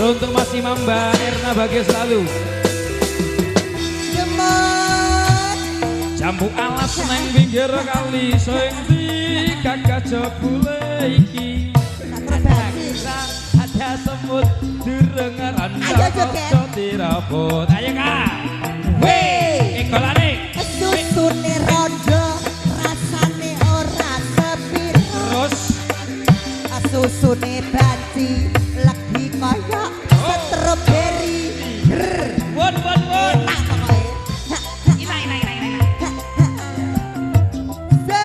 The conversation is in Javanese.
untuk Mas Imam Mbak Erna bahagia selalu. Jambu alas neng pinggir kali sing di kakak jebule iki. Ada semut direngaran kok dirabot. Ayo Kak. Weh, golane. Susune ron